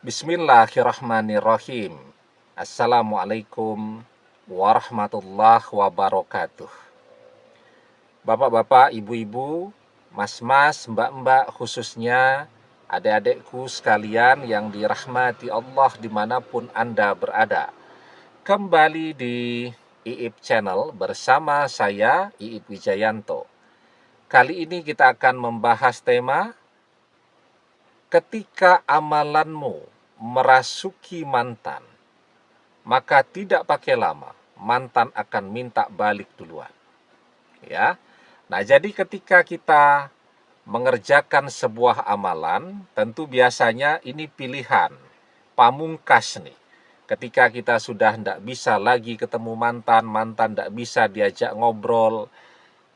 Bismillahirrahmanirrahim. Assalamualaikum warahmatullahi wabarakatuh. Bapak-bapak, ibu-ibu, mas-mas, mbak-mbak, khususnya adik-adikku sekalian yang dirahmati Allah dimanapun Anda berada. Kembali di IIP Channel bersama saya, IIP Wijayanto. Kali ini kita akan membahas tema ketika amalanmu merasuki mantan, maka tidak pakai lama, mantan akan minta balik duluan. Ya. Nah, jadi ketika kita mengerjakan sebuah amalan, tentu biasanya ini pilihan pamungkas nih. Ketika kita sudah tidak bisa lagi ketemu mantan, mantan tidak bisa diajak ngobrol,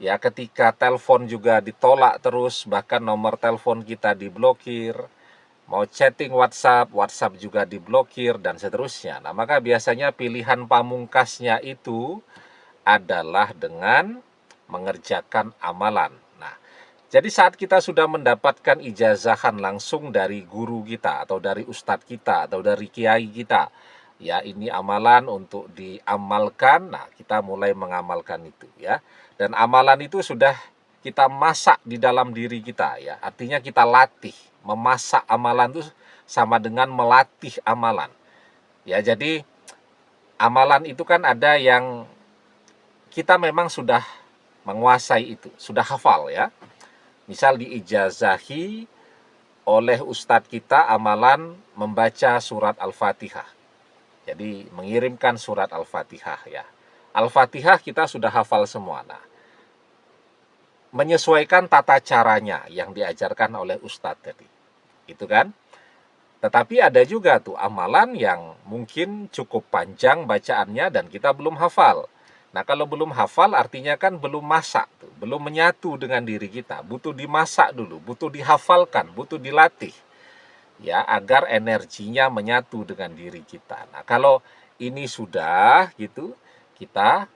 ya ketika telepon juga ditolak terus, bahkan nomor telepon kita diblokir, mau chatting WhatsApp, WhatsApp juga diblokir, dan seterusnya. Nah, maka biasanya pilihan pamungkasnya itu adalah dengan mengerjakan amalan. Nah, jadi saat kita sudah mendapatkan ijazahan langsung dari guru kita, atau dari ustadz kita, atau dari kiai kita, ya ini amalan untuk diamalkan, nah kita mulai mengamalkan itu ya. Dan amalan itu sudah kita masak di dalam diri kita ya, artinya kita latih. Memasak amalan itu sama dengan melatih amalan ya. Jadi amalan itu kan ada yang kita memang sudah menguasai itu, sudah hafal ya. Misal diijazahi oleh ustadz kita amalan membaca surat Al-Fatihah. Jadi mengirimkan surat Al-Fatihah ya. Al-Fatihah kita sudah hafal semua. Nah, menyesuaikan tata caranya yang diajarkan oleh ustadz tadi. Itu kan? Tetapi ada juga tuh amalan yang mungkin cukup panjang bacaannya dan kita belum hafal. Nah, kalau belum hafal artinya kan belum masak tuh, belum menyatu dengan diri kita. Butuh dimasak dulu, butuh dihafalkan, butuh dilatih. Ya, agar energinya menyatu dengan diri kita. Nah, kalau ini sudah gitu, kita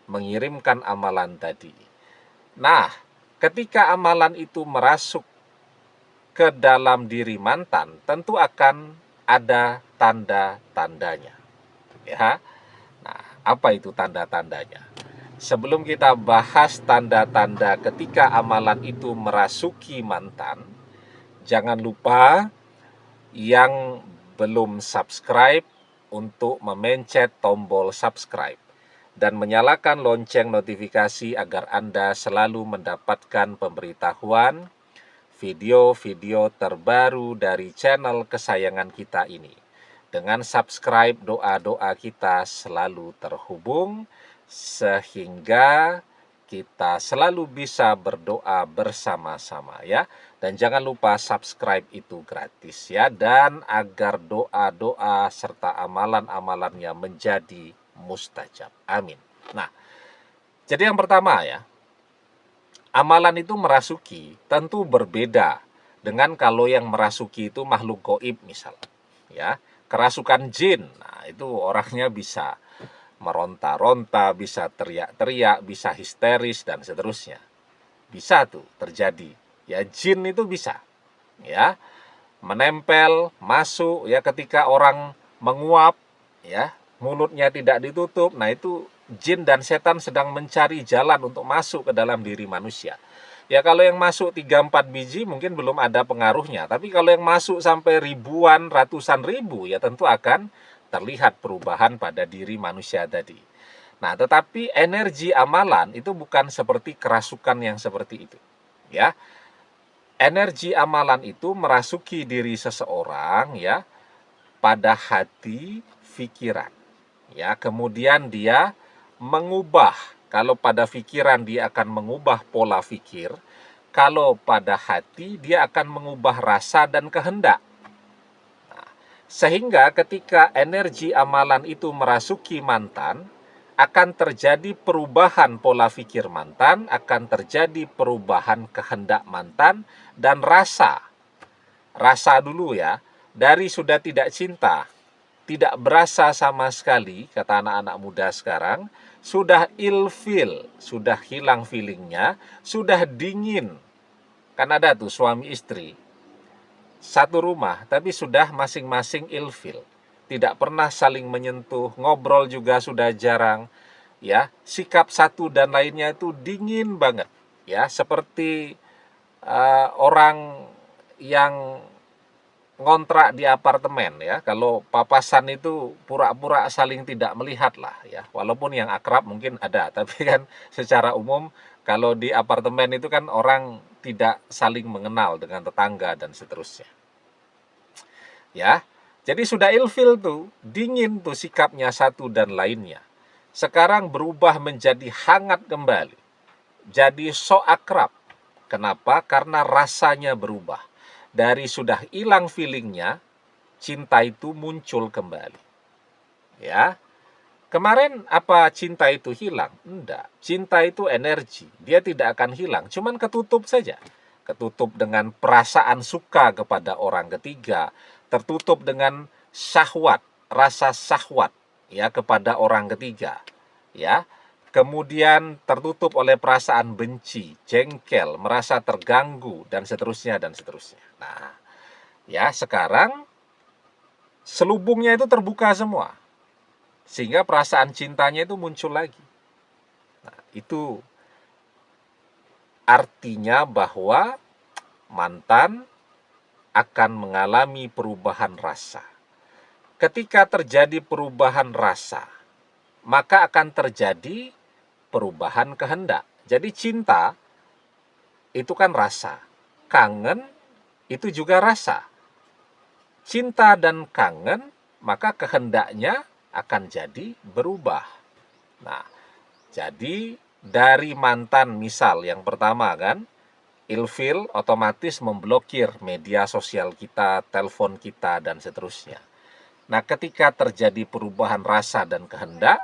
mengirimkan amalan tadi. Nah, ketika amalan itu merasuk ke dalam diri mantan, tentu akan ada tanda-tandanya. Ya. Nah, apa itu tanda-tandanya? Sebelum kita bahas tanda-tanda ketika amalan itu merasuki mantan, jangan lupa yang belum subscribe untuk memencet tombol subscribe dan menyalakan lonceng notifikasi agar Anda selalu mendapatkan pemberitahuan video-video terbaru dari channel kesayangan kita ini. Dengan subscribe, doa-doa kita selalu terhubung sehingga kita selalu bisa berdoa bersama-sama ya. Dan jangan lupa subscribe itu gratis ya, dan agar doa-doa serta amalan-amalannya menjadi mustajab. Amin. Nah, jadi yang pertama ya, amalan itu merasuki tentu berbeda dengan kalau yang merasuki itu makhluk gaib misal. Ya, kerasukan jin. Nah, itu orangnya bisa meronta-ronta, bisa teriak-teriak, bisa histeris dan seterusnya. Bisa tuh terjadi. Ya, jin itu bisa. Ya, menempel, masuk ya ketika orang menguap ya, mulutnya tidak ditutup. Nah, itu jin dan setan sedang mencari jalan untuk masuk ke dalam diri manusia. Ya, kalau yang masuk 3-4 biji mungkin belum ada pengaruhnya. Tapi kalau yang masuk sampai ribuan, ratusan ribu, ya tentu akan terlihat perubahan pada diri manusia tadi. Nah, tetapi energi amalan itu bukan seperti kerasukan yang seperti itu. Ya, energi amalan itu merasuki diri seseorang ya pada hati, pikiran. Ya, kemudian dia mengubah. Kalau pada pikiran dia akan mengubah pola pikir, kalau pada hati dia akan mengubah rasa dan kehendak. Nah, sehingga ketika energi amalan itu merasuki mantan, akan terjadi perubahan pola pikir mantan, akan terjadi perubahan kehendak mantan, dan rasa. Rasa dulu ya, dari sudah tidak cinta, tidak berasa sama sekali, kata anak-anak muda sekarang, sudah ilfil, sudah hilang feelingnya, sudah dingin. Kan ada tuh suami istri, satu rumah, tapi sudah masing-masing ilfil. Tidak pernah saling menyentuh, ngobrol juga sudah jarang. Ya, sikap satu dan lainnya itu dingin banget. Ya, seperti orang yang ngontrak di apartemen ya. Kalau papasan itu pura-pura saling tidak melihat lah ya. Walaupun yang akrab mungkin ada, tapi kan secara umum kalau di apartemen itu kan orang tidak saling mengenal dengan tetangga dan seterusnya. Ya. Jadi sudah ilfil tuh, dingin tuh sikapnya satu dan lainnya. Sekarang berubah menjadi hangat kembali. Jadi so akrab. Kenapa? Karena rasanya berubah. Dari sudah hilang feelingnya, cinta itu muncul kembali. Ya, kemarin apa cinta itu hilang? Enggak. Cinta itu energi. Dia tidak akan hilang, cuman ketutup saja. Ketutup dengan perasaan suka kepada orang ketiga, tertutup dengan syahwat, rasa syahwat ya kepada orang ketiga. Ya. Kemudian tertutup oleh perasaan benci, jengkel, merasa terganggu dan seterusnya dan seterusnya. Nah, ya sekarang selubungnya itu terbuka semua. Sehingga perasaan cintanya itu muncul lagi. Nah, itu artinya bahwa mantan akan mengalami perubahan rasa. Ketika terjadi perubahan rasa, maka akan terjadi perubahan kehendak. Jadi cinta itu kan rasa. Kangen itu juga rasa. Cinta dan kangen, maka kehendaknya akan jadi berubah. Nah, jadi dari mantan misal yang pertama kan, ilfil otomatis memblokir media sosial kita, telepon kita, dan seterusnya. Nah, ketika terjadi perubahan rasa dan kehendak,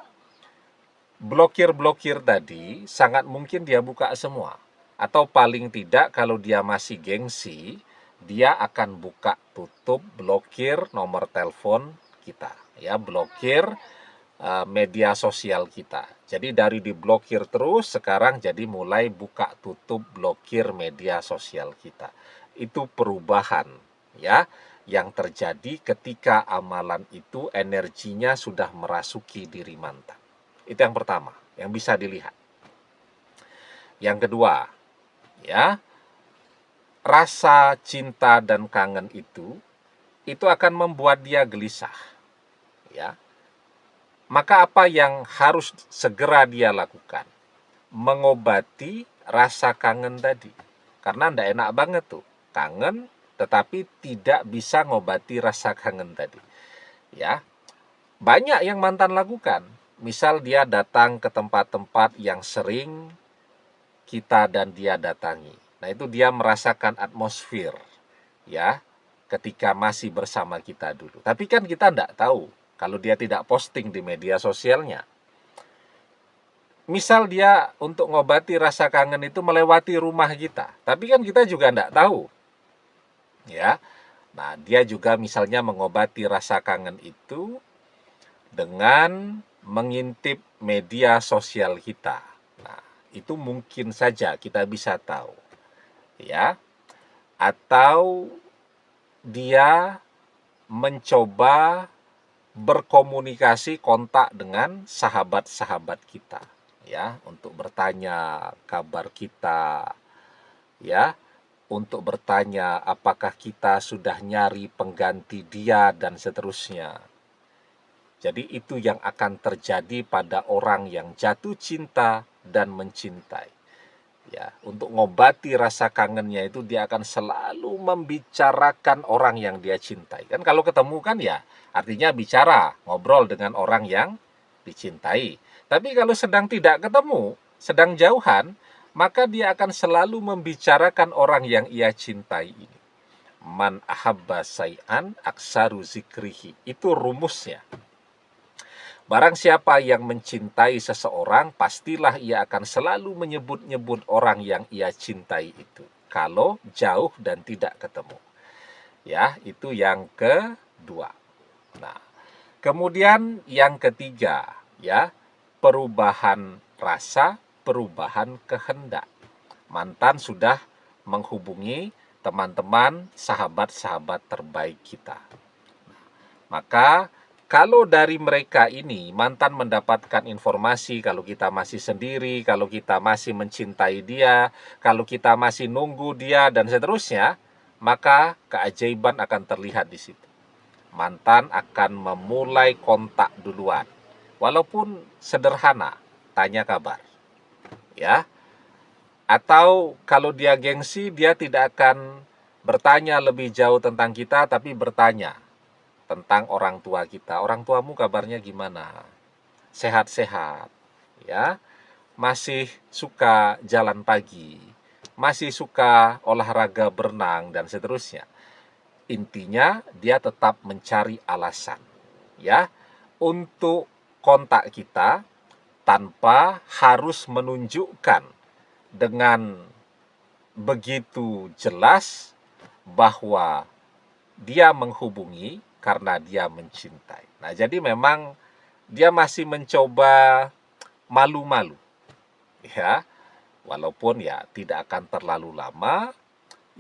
blokir-blokir tadi sangat mungkin dia buka semua. Atau paling tidak kalau dia masih gengsi, dia akan buka tutup blokir nomor telepon kita. Ya, blokir media sosial kita. Jadi dari diblokir terus, sekarang jadi mulai buka tutup blokir media sosial kita. Itu perubahan ya yang terjadi ketika amalan itu energinya sudah merasuki diri mantan. Itu yang pertama, yang bisa dilihat. Yang kedua, ya, rasa cinta dan kangen itu akan membuat dia gelisah. Ya. Maka apa yang harus segera dia lakukan? Mengobati rasa kangen tadi. Karena ndak enak banget tuh. Kangen tetapi tidak bisa ngobati rasa kangen tadi. Ya. Banyak yang mantan lakukan. Misal dia datang ke tempat-tempat yang sering kita dan dia datangi. Nah, itu dia merasakan atmosfer ya ketika masih bersama kita dulu. Tapi kan kita ndak tahu kalau dia tidak posting di media sosialnya. Misal dia untuk ngobati rasa kangen itu melewati rumah kita, tapi kan kita juga ndak tahu. Ya. Nah, dia juga misalnya mengobati rasa kangen itu dengan mengintip media sosial kita. Nah, itu mungkin saja kita bisa tahu. Ya. Atau dia mencoba berkomunikasi kontak dengan sahabat-sahabat kita ya untuk bertanya kabar kita ya untuk bertanya apakah kita sudah nyari pengganti dia dan seterusnya. Jadi itu yang akan terjadi pada orang yang jatuh cinta dan mencintai. Ya, untuk ngobati rasa kangennya itu dia akan selalu membicarakan orang yang dia cintai. Kan kalau ketemu kan ya artinya bicara, ngobrol dengan orang yang dicintai. Tapi kalau sedang tidak ketemu, sedang jauhan, maka dia akan selalu membicarakan orang yang ia cintai ini. Man ahabba say'an aksaru zikrihi. Itu rumusnya. Barang siapa yang mencintai seseorang, pastilah ia akan selalu menyebut-nyebut orang yang ia cintai itu. Kalau jauh dan tidak ketemu. Ya, itu yang kedua. Nah, kemudian yang ketiga, ya, perubahan rasa, perubahan kehendak. Mantan sudah menghubungi teman-teman, sahabat-sahabat terbaik kita. Maka kalau dari mereka ini mantan mendapatkan informasi kalau kita masih sendiri, kalau kita masih mencintai dia, kalau kita masih nunggu dia dan seterusnya, maka keajaiban akan terlihat di situ. Mantan akan memulai kontak duluan. Walaupun sederhana, tanya kabar. Ya. Atau kalau dia gengsi, dia tidak akan bertanya lebih jauh tentang kita, tapi bertanya tentang orang tua kita. Orang tuamu kabarnya gimana? Sehat-sehat, ya? Masih suka jalan pagi, masih suka olahraga berenang dan seterusnya. Intinya dia tetap mencari alasan, ya, untuk kontak kita tanpa harus menunjukkan dengan begitu jelas bahwa dia menghubungi karena dia mencintai. Nah, jadi memang dia masih mencoba malu-malu, ya. Walaupun ya tidak akan terlalu lama,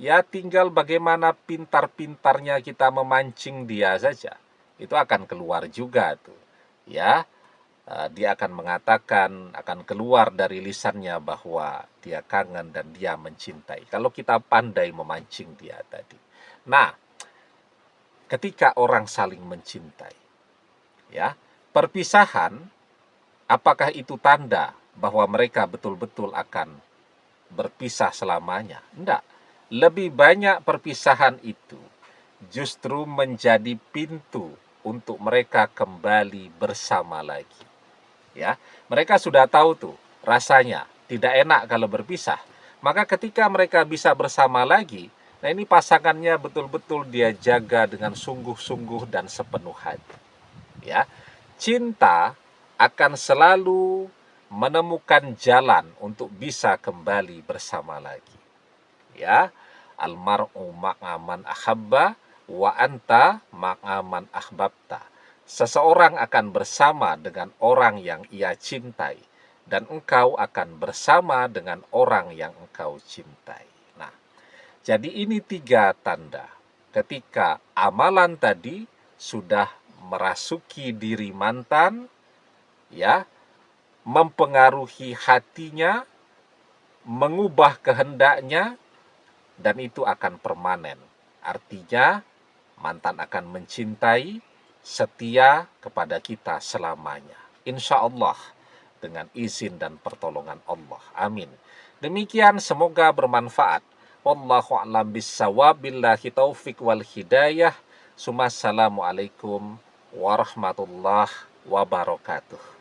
ya tinggal bagaimana pintar-pintarnya kita memancing dia saja. Itu akan keluar juga tuh, ya. Dia akan mengatakan, akan keluar dari lisannya bahwa dia kangen dan dia mencintai. Kalau kita pandai memancing dia tadi. Nah, ketika orang saling mencintai, ya, perpisahan, apakah itu tanda bahwa mereka betul-betul akan berpisah selamanya? Enggak. Lebih banyak perpisahan itu justru menjadi pintu untuk mereka kembali bersama lagi. Ya, mereka sudah tahu tuh rasanya tidak enak kalau berpisah. Maka ketika mereka bisa bersama lagi, nah ini pasangannya betul-betul dia jaga dengan sungguh-sungguh dan sepenuh hati. Ya, cinta akan selalu menemukan jalan untuk bisa kembali bersama lagi. Ya, almar'u ma'aman ahabba wa anta ma'aman ahbabta. Seseorang akan bersama dengan orang yang ia cintai, dan engkau akan bersama dengan orang yang engkau cintai. Nah, jadi ini 3 tanda ketika amalan tadi sudah merasuki diri mantan, ya, mempengaruhi hatinya, mengubah kehendaknya, dan itu akan permanen. Artinya mantan akan mencintai, setia kepada kita selamanya. Insya Allah dengan izin dan pertolongan Allah. Amin. Demikian, semoga bermanfaat. Wallahu a'lam bissawab, billahi taufik wal hidayah. Assalamualaikum warahmatullahi wabarakatuh.